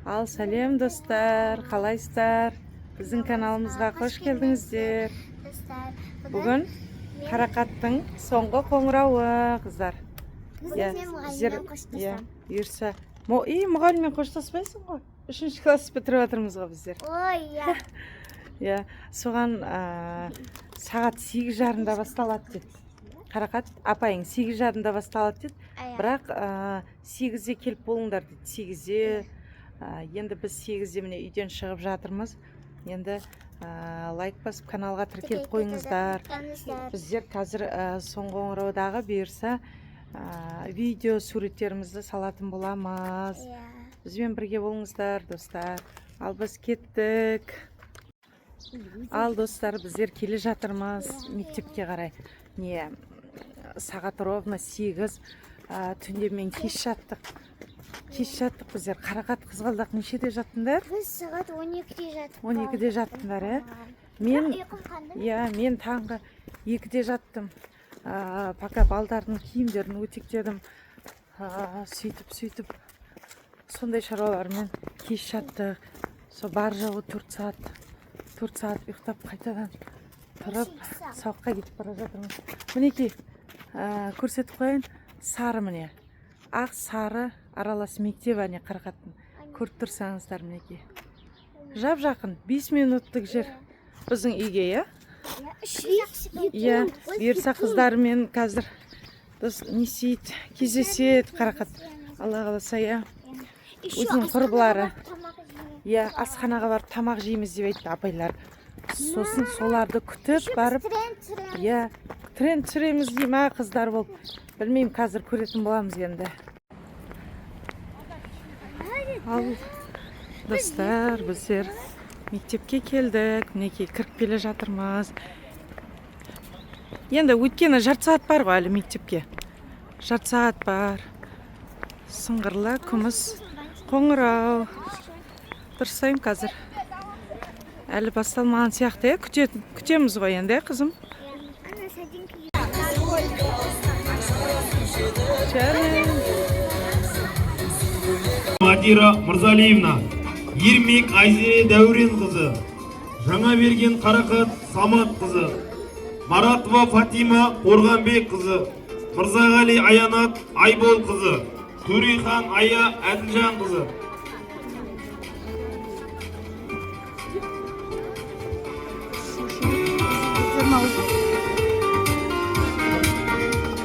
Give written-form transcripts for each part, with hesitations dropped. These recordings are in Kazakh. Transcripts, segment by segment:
Ал сәлем достар, қалайсыздар? Біздің каналымызға қош келдіңіздер. Бүгін Қарақаттың соңғы қоңырауы, қыздар. Бұйырса. Мұғаліммен қоштаспайсың ғой? 3-ші класс бітіріп жатырмыз ғой біздер. Ой, соған сағат 8:30-да басталады деді. Қарақат, апайың 8:30-да басталады деді. Бірақ 8-де келіп болыңдар дейді. 8-де. Енді біз 8-де міне үйден шығып жатырмыз. Енді лайк басып каналға тіркеліп қойыңыздар. Біздер қазір соңғы қоңыраудағы бұйырса видео суреттерімізді салатын боламыз. Бізбен бірге болыңыздар, достар. Ал біз кеттік. Ал достар, біздер келе жатырмыз мектепке қарай. Сағат ровно 8. Түнде мен кеш жаттық біздер. Қарақат, қызғалдақ нешеде жаттыңдар? Біз сағат 12-де жаттық. 12-де жаттыңдар, мен таңғы 2-де жаттым. Пока балдардың киімдерін өтектедім. Сөйтіп сондай шаруалармен кеш жаттық. Бар жауы 4 сағат ұйықтап қайтадан тұрып сауыққа кетіп бара жатырмыз. Мінекей, көрсетіп қойын, сары міне. Ақ сары аралас мектеп Қарақаттың. Көріп тұрсаңыздар мінекей. Жап жақын 5 минуттық жер біздің үйге, бұйырса қыздармен қазір несейді, кездеседі Қарақат. Алла қаласа, өзінің құрбылары. Асханаға барып тамақ жейміз деп айтты апайлар. Сосын соларды күтіп барып, тренд түсіреміз дей ма қыздар болып. Білмеймін, қазір көретін боламыз енді. Ал достар, біздер мектепке келдік. Мінекей кіріп келе жатырмыз. Енді өткені жарты сағат бар ғой әлі мектепке. Жарты сағат бар. Сыңғырлы күміс қоңырау. Дұрыстаймын қазір. Әлі басталмаған сияқты, күтеміз ғой енді, қызым. Мадира Мырзалиевна, Ермек Айзере Дәурен қызы, Жаңаберген Қарақат Самат қызы, Маратова Фатима Қорғанбек қызы, Мырзағали Аянат Айбол қызы, Төрехан Ая Әділжан қызы.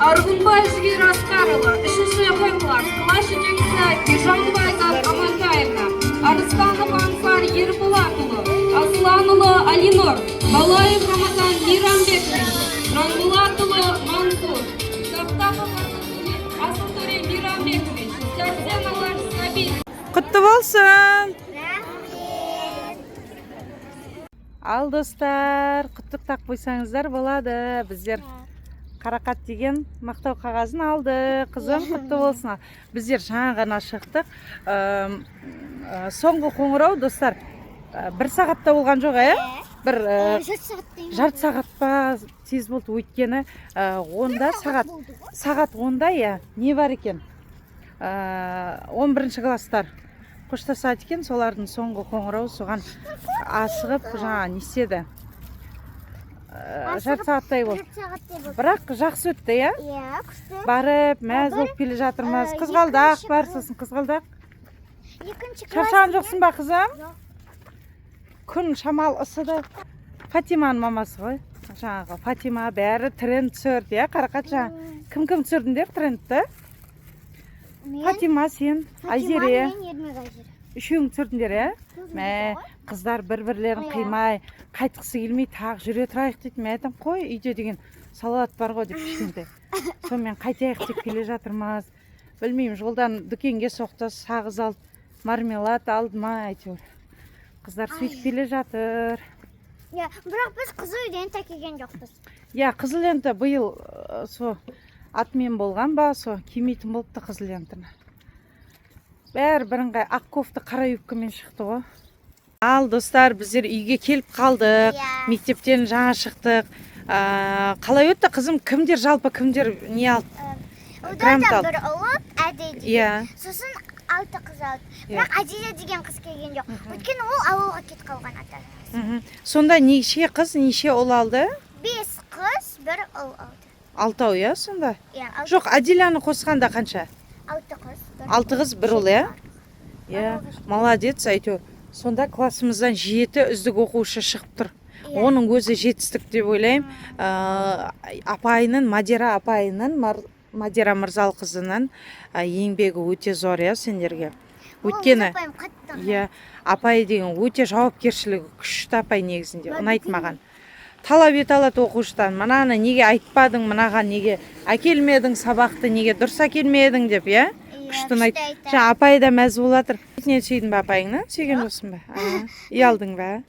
Арғынбай Жігер Асқарұлы, 3-ші класс, класс жетекшісі Бижанова Айзат Амантаевна, Арыстанов Ансар Ерболатұлы, Асланұлы Алинор, Балаев Рамазан Мейрамбекович, Жанболатұлы Мансур, Саптапов Асылтөре Мейрамбекович, Сәрсеналар Сабин. Құтты болсын! Ал достар, құттықтап қойсаңыздар болады. Біздер Қарақат деген мақтау қағазын алды. Қызым, құтты болсын. Біздер жаңа ғана шықтық. Соңғы қоңырау, достар, 1 сағатта болған жоқ, Бір жарты сағат па тез болды, өйткені онда сағат онда, не бар екен? 11-ші класстар қоштасады екен, солардың соңғы қоңырау соған асығып жаңа неседі. Жарты сағаттай болды. Бірақ жақсы өтті, Барып, мәз болып келе жатырмыз. Қызғалдақ бар, сосын қызғалдақ. Шаршаған жоқсың ба, қызым? Күн шамал ысыды. Фатиманың мамасы ғой. Жаңағы Фатима бәрі тренд түсірді, Қарақат жаңа. Кім түсірдіңдер трендті? Фатима, сен, Айзере. Үшеуің түсірдіңдер, қыздар бір-бірлерін қимай, қайтқысы келмей тағы жүре тұрайық дейді. Мен айтам, қой, үйде деген салауат бар ғой деп кішкентай. Сонымен қайтайық деп келе жатырмыз. Білмеймін, жолдан дүкенге соқты, сағыз алды, мармелад алды ма, әйтеуір. Қыздар сөйтіп келе жатыр. Бірақ біз қызыл лента киген жоқпыз. Қызыл лента биыл атмен болған ба, кимейтін болыпты қызыл лентаны. Бәрі бірыңғай ақ кофта қара юбкамен шықты ғой. Ал достар, біздер үйге келіп қалдық. Мектептен жаңа шықтық. Қалай өтті қызым? Кімдер не алды? Одан да бір ұлып әдейді. Сосын 6 қыз алды. Бірақ Азиза деген қыз келген жоқ. Өйткені ол ауылға кетіп қалған ата-анасы. Сонда неше қыз, неше ұл алды? 5 қыз, 1 ұл алды. 6 иә сонда? Иә, Жоқ, Адиляны қосқанда қанша? 6 қыз. 6 қыз, 1 ұл, иә? Иә, молодец, әйтеуір. Сонда классымыздан 7 үздік оқушы шығып тұр. Оның өзі жетістік деп ойлаймын. Апайының, Мадира апайының, Мадира Мырзалқызының еңбегі өте зор, иә, сендерге. Өйткені, иә, апай деген өте жауапкершілігі күшті апай негізінде, ұнайды маған. Талап ете алады оқушыдан, мынаны неге айтпадың, мынаған неге әкелмедің сабақты, неге дұрыс әкелмедің деп, иә? Күшті ұнайды. Жаңа апай да мәз болатыр. Бетінен сүйдің ба апайыңны? Сүйген жоқсың ба? Ұялдың ба?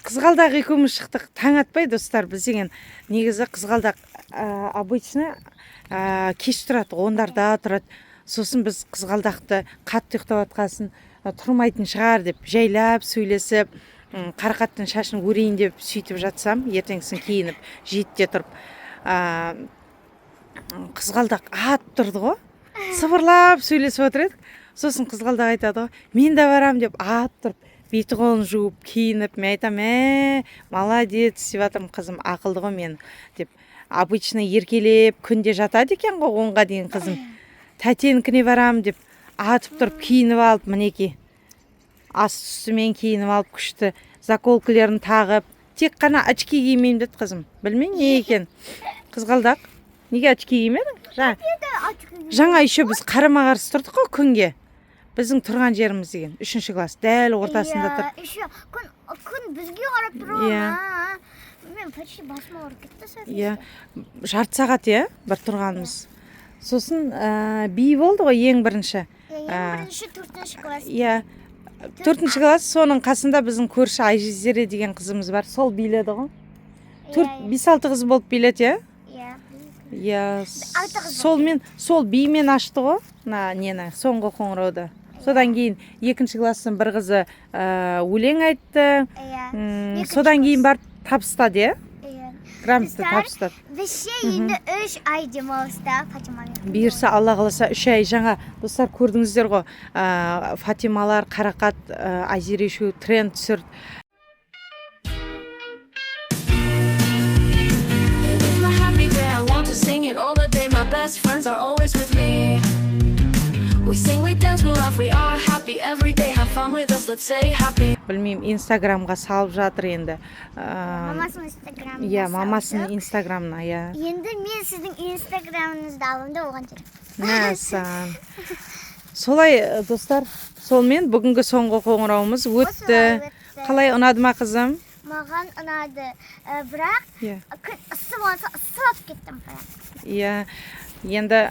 Қызғалдақ екеуміз шықтық. Таң атпай, достар, біз деген негізі қызғалдақ обычно кеш тұрады, ондарда тұрады. Сосын біз қызғалдақты қатты ұйықтап атқасын тұрмайтын шығар деп жайлап сөйлесіп, қарақаттың шашын өрейін деп сөйтіп жатсам, ертеңгісін киініп, жетте тұрып, қызғалдақ ат тұрды ғой, сыбырлап сөйлесіп отыр едік. Сосын қызғалдақ айтады ғой, мен де барам деп ат тұрып, беті қолын жуып, киініп, мен айтам, молодец, деп жатырмын, қызым ақылды ғой мен деп. Обычно еркелеп күнде жатады екен ғой, 10-ға дейін қызым. Тәтенікіне барам деп атып тұрып, киініп алып, мінеки. Ас үстімен киініп алып, күшті заколкілерін тағып, тек қана очки кимеймін деді қызым. Білмеймін не екен. Қызғалдақ, неге очки кимедің? Жаңа еще біз қарама-қарсы тұрдық қой күнге. Біздің тұрған жеріміз деген 3-ші класс, дәл ортасында тұр. Еще күн бізге қарап тұр. Мен почти басыма ұрып кетті. Иә, жарты сағат, иә, бір тұрғанымыз. Сосын би болды ғой ең бірінші. Ең бірінші 4-ші класс. Иә, 4-ші класс, соның қасында біздің көрші Айжезере деген қызымыз бар. Сол биледі ғой. 5-6 қыз болып биледі, иә? Иә, сол бимен ашты ғой, нені, соңғы қоңырауды. Содан кейін 2-ші класстың бір қызы өлең айтты. Содан кейін барып табыстады, иә? Грамотты табыстады. Бізде енді 3 ай демалыста Фатимамен. Бұйырса, Алла қаласа 3 ай. Жаңа достар көрдіңіздер ғой, Фатималар, Қарақат, Айзере үшеуі тренд түсірді. Sing it all the day, my best friends are always with me. We sing, we dance, we laugh, we are happy every day. Have fun with us, let's say happy. Білмеймін, Инстаграмға салып жатыр енді. Мамасының Инстаграмына. Иә, мамасының Инстаграмына, иә. Енді мен сіздің Инстаграмыңызды алым да оған жүрем. Мәсән. Солай, достар, солмен бүгінгі соңғы қоңырауымыз өтті. Қалай, ұнады ма қызым? Маған ұнады, бірақ күн ыссы болса ысылап кеттім. Иә, енді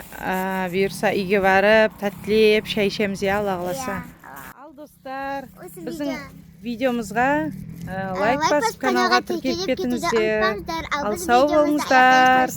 бұйырса үйге барып, тәттілеп, шай ішеміз, Алла қаласа. Ал достар, біздің видеомызға лайк басып, каналға тіркеліп кетіңіздер. Ал сау болыңыздар.